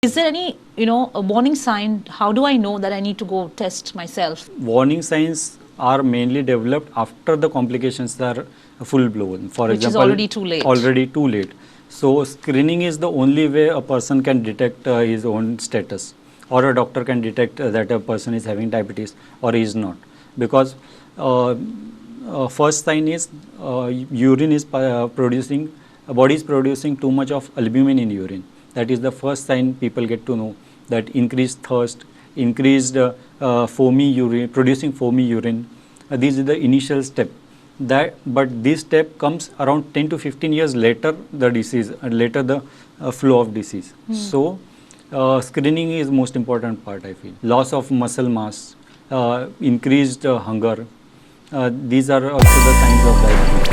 Is there any, a warning sign? How do I know that I need to go test myself? Warning signs are mainly developed after the complications are full blown. For Which is example, already too late. Already too late. So screening is the only way a person can detect his own status, or a doctor can detect that a person is having diabetes or is not. Because first sign is urine is producing, body is producing too much of albumin in urine. That is the first sign people get to know, that increased thirst, increased foamy urine, producing foamy urine. This is the initial step. But this step comes around 10 to 15 years later the disease, later the flow of disease. So screening is most important part, I feel. Loss of muscle mass, increased hunger, these are also the signs of diabetes.